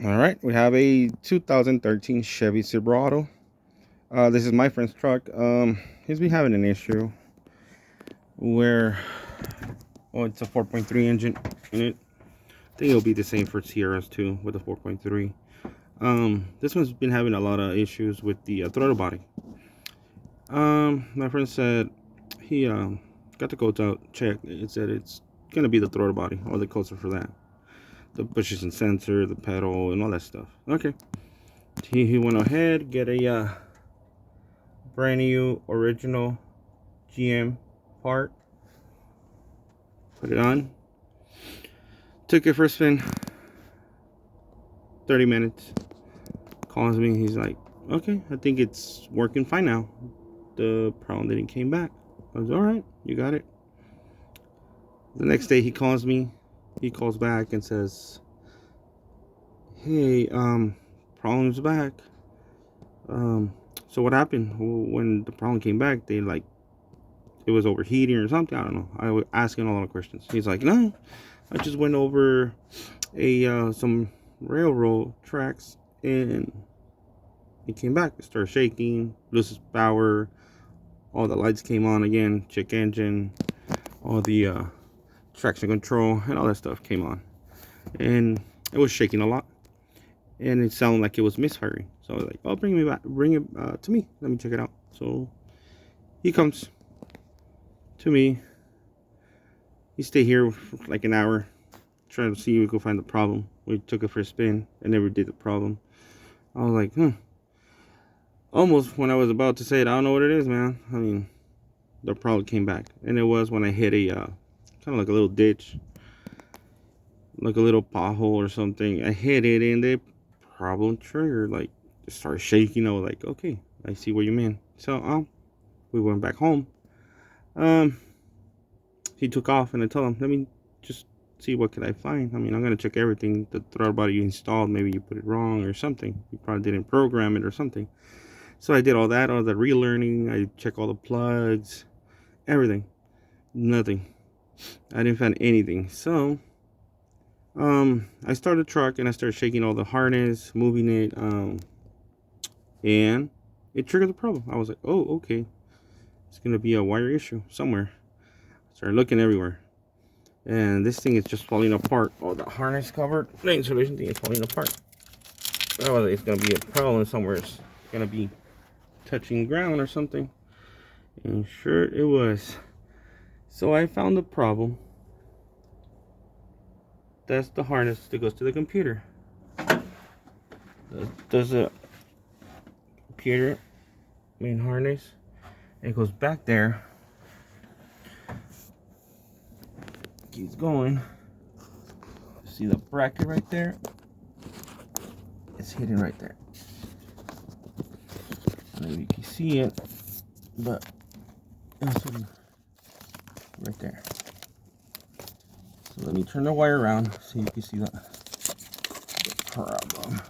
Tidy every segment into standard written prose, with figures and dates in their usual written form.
All right, we have a 2013 Chevy Silverado. This is my friend's truck. He's been having an issue where, it's a 4.3 engine in it. I think it'll be the same for Sierras too with a 4.3. This one's been having a lot of issues with the throttle body. My friend said he got the codes out, checked. It said it's gonna be the throttle body, or the codes are for that. The pushes and sensor, the pedal, and all that stuff. Okay. He went ahead, get a brand new original GM part, put it on, took it for a spin. 30 minutes, calls me. He's like, okay, I think it's working fine now. The problem didn't came back. I was all right, you got it. The next day he calls me. He calls back and says, hey, problem's back. So what happened? When the problem came back, they like, it was overheating or something. I don't know. I was asking a lot of questions. He's like, no, I just went over some railroad tracks and it came back. It started shaking, loses power. All the lights came on again, check engine, all the traction control and all that stuff came on, and it was shaking a lot, and it sounded like it was misfiring. So I was like, oh, bring it to me, let me check it out. So he comes to me. He stayed here for like an hour trying to see if we could find the problem. We took it for a spin and never did the problem. I was like, almost when I was about to say it, I don't know what it is, man. I mean, the problem came back, and it was when I hit a kind of like a little ditch, like a little pothole or something. I hit it and the problem triggered, like it started shaking. I was like, okay, I see what you mean. So we went back home. He took off, and I told him, let me just see what could I find. I mean, I'm gonna check everything. The throttle body you installed, maybe you put it wrong or something. You probably didn't program it or something. So I did all that, all the relearning. I checked all the plugs, everything. Nothing. I didn't find anything. So I started the truck and I started shaking all the harness, moving it, and it triggered the problem. I was like, oh, okay, it's gonna be a wire issue somewhere. Started looking everywhere, and this thing is just falling apart. Oh, the harness covered, the insulation thing is falling apart. I was like, it's gonna be a problem somewhere. It's gonna be touching ground or something, and sure it was. So I found the problem. That's the harness that goes to the computer. There's a computer main harness. It goes back there. Keeps going. See the bracket right there? It's hidden right there. I don't know if you can see it, but it's right there. So let me turn the wire around so you can see the problem.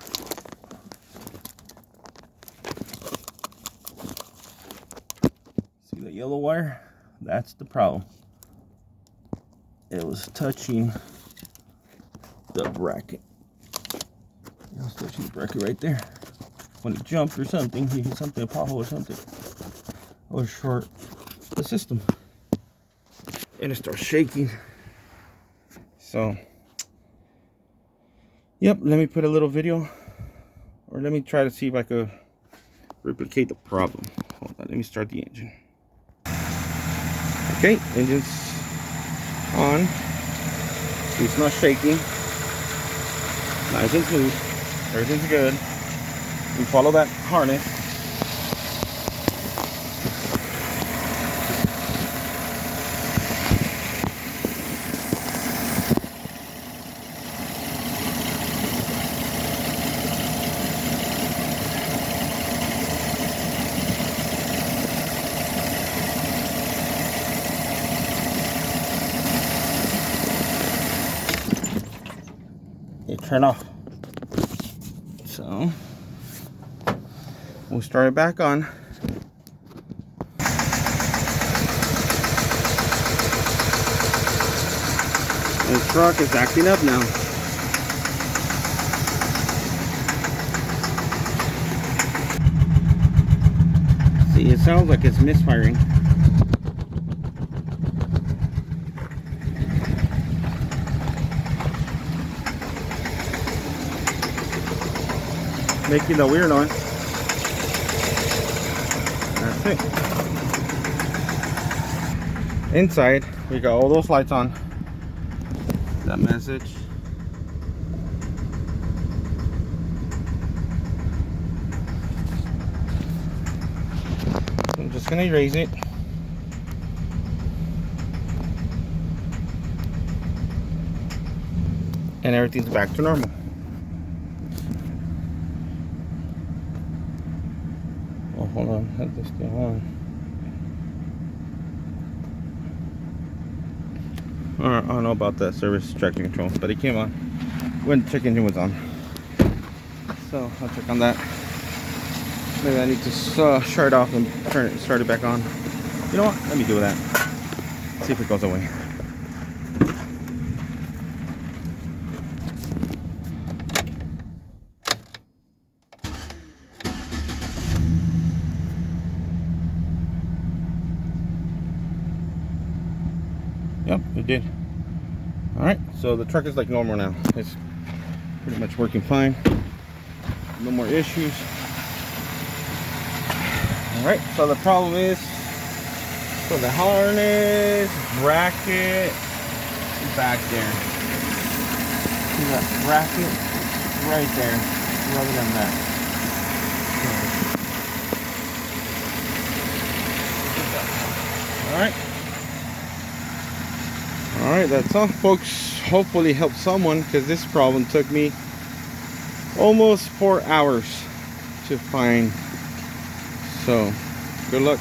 See the yellow wire? That's the problem. It was touching the bracket. It was touching the bracket right there. When it jumped or something, he hit something, a pothole or something, or short the system. And it starts shaking. So, yep, let me put a little video, or let me try to see if I could replicate the problem. Hold on, let me start the engine. Okay, engine's on. It's not shaking. Nice and smooth. Everything's good. We follow that harness. It turned off. So we'll start it back on. The truck is acting up now. sounds like it's misfiring. Making the weird noise. That's it. Inside, we got all those lights on. That message. I'm just gonna erase it. And everything's back to normal. Oh, hold on, have this thing on. I don't know about that service traction control, but it came on when the check engine was on. So I'll check on that. Maybe I need to shut it off and start it back on. You know what? Let me do that. See if it goes away. Yep, it did. Alright, so the truck is like normal now. It's pretty much working fine. No more issues. Alright, so the problem is, so the harness, bracket, back there. See that bracket? Right there. Rather than that. Alright. Alright, that's all, folks. Hopefully helped someone, because this problem took me almost 4 hours to find. So, good luck.